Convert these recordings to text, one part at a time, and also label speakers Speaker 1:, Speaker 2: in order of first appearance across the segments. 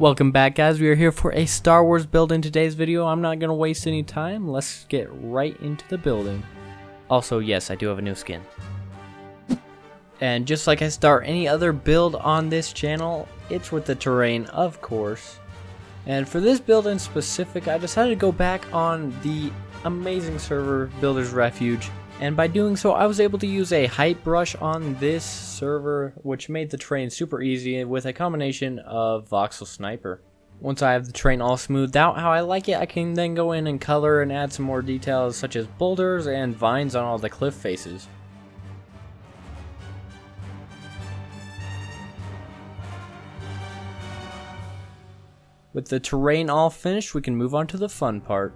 Speaker 1: Welcome back, guys. We are here for a Star Wars build in today's video. I'm not going to waste any time. Let's get right into the building. Also, yes, I do have a new skin. And just like I start any other build on this channel, it's with the terrain, of course. And for this build in specific, I decided to go back on the amazing server Builder's Refuge. And by doing so, I was able to use a height brush on this server, which made the terrain super easy with a combination of voxel sniper. Once I have the terrain all smoothed out how I like it, I can then go in and color and add some more details such as boulders and vines on all the cliff faces. With the terrain all finished, we can move on to the fun part.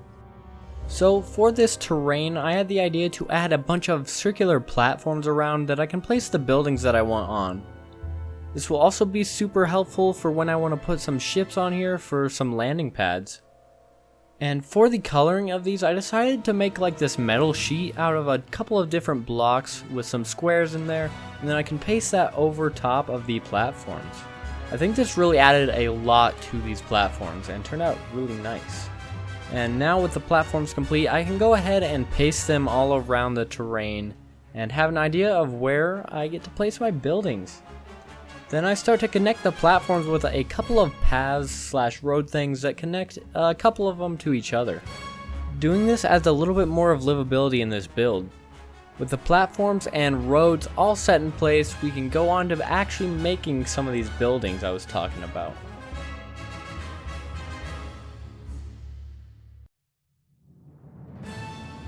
Speaker 1: So for this terrain, I had the idea to add a bunch of circular platforms around that I can place the buildings that I want on. This will also be super helpful for when I want to put some ships on here for some landing pads. And for the coloring of these, I decided to make like this metal sheet out of a couple of different blocks with some squares in there, and then I can paste that over top of the platforms. I think this really added a lot to these platforms and turned out really nice. And now with the platforms complete, I can go ahead and paste them all around the terrain and have an idea of where I get to place my buildings. Then I start to connect the platforms with a couple of paths slash road things that connect a couple of them to each other. Doing this adds a little bit more of livability in this build. With the platforms and roads all set in place, we can go on to actually making some of these buildings I was talking about.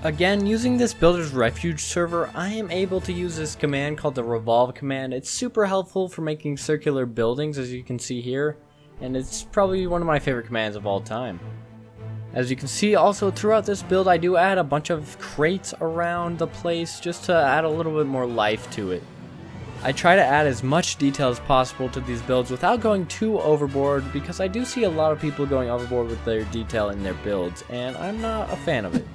Speaker 1: Again, using this Builder's Refuge server, I am able to use this command called the revolve command. It's super helpful for making circular buildings, as you can see here, and it's probably one of my favorite commands of all time. As you can see, also throughout this build, I do add a bunch of crates around the place just to add a little bit more life to it. I try to add as much detail as possible to these builds without going too overboard, because I do see a lot of people going overboard with their detail in their builds, and I'm not a fan of it.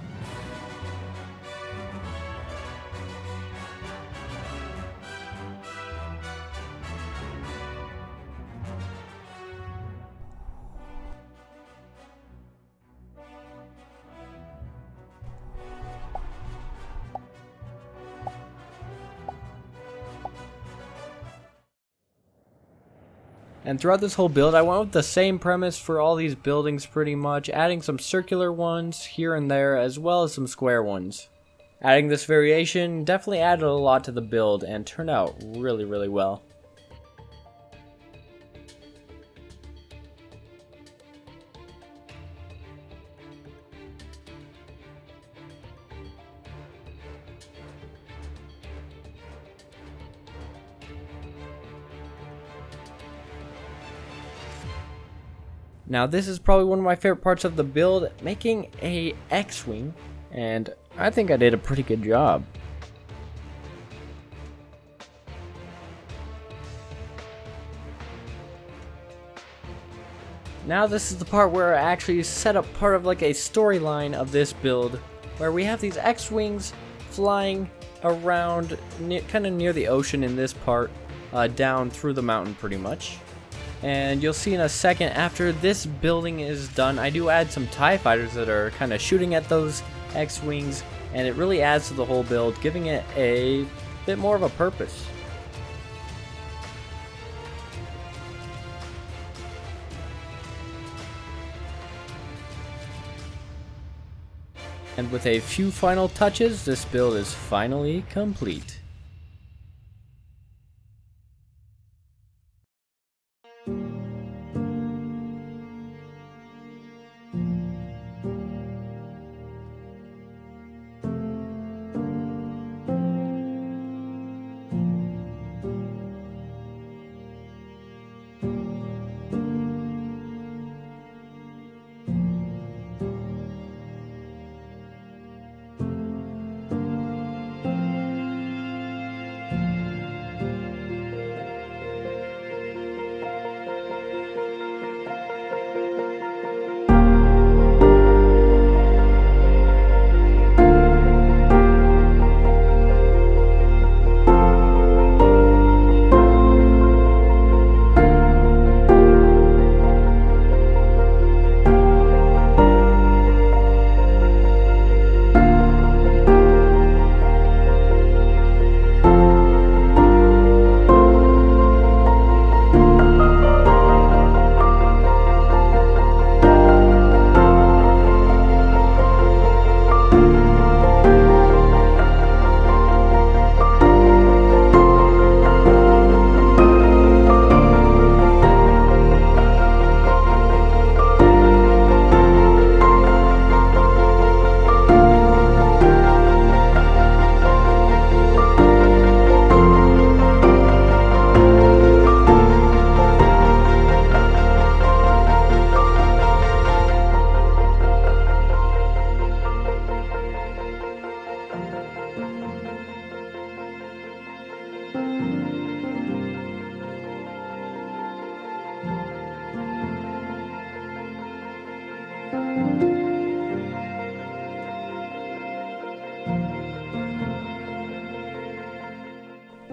Speaker 1: And throughout this whole build, I went with the same premise for all these buildings pretty much, adding some circular ones here and there as well as some square ones. Adding this variation definitely added a lot to the build and turned out really well. Now this is probably one of my favorite parts of the build, making a X-Wing, and I think I did a pretty good job. Now this is the part where I actually set up part of like a storyline of this build, where we have these X-Wings flying around kind of near the ocean in this part, down through the mountain pretty much. And you'll see in a second, after this building is done, I do add some TIE fighters that are kind of shooting at those X-Wings, and it really adds to the whole build, giving it a bit more of a purpose. And with a few final touches, this build is finally complete.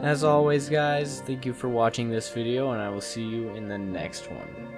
Speaker 1: As always guys, thank you for watching this video and I will see you in the next one.